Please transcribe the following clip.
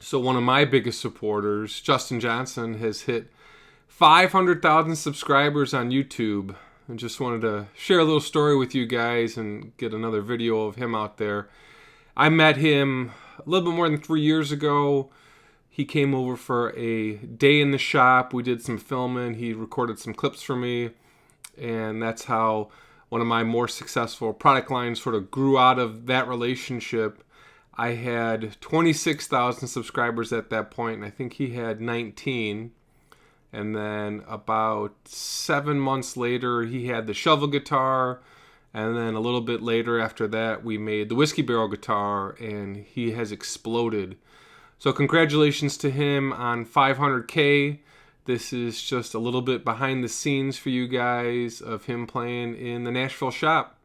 So one of my biggest supporters, Justin Johnson, has hit 500,000 subscribers on YouTube. I just wanted to share a little story with you guys and get another video of him out there. I met him a little bit more than 3 years ago. He came over for a day in the shop. We did some filming. He recorded some clips for me. And that's how one of my more successful product lines sort of grew out of that relationship. I had 26,000 subscribers at that point, and I think he had 19. And then about 7 months later, he had the shovel guitar. And then a little bit later after that, we made the whiskey barrel guitar, and he has exploded. So congratulations to him on 500K. This is just a little bit behind the scenes for you guys of him playing in the Nashville Shop.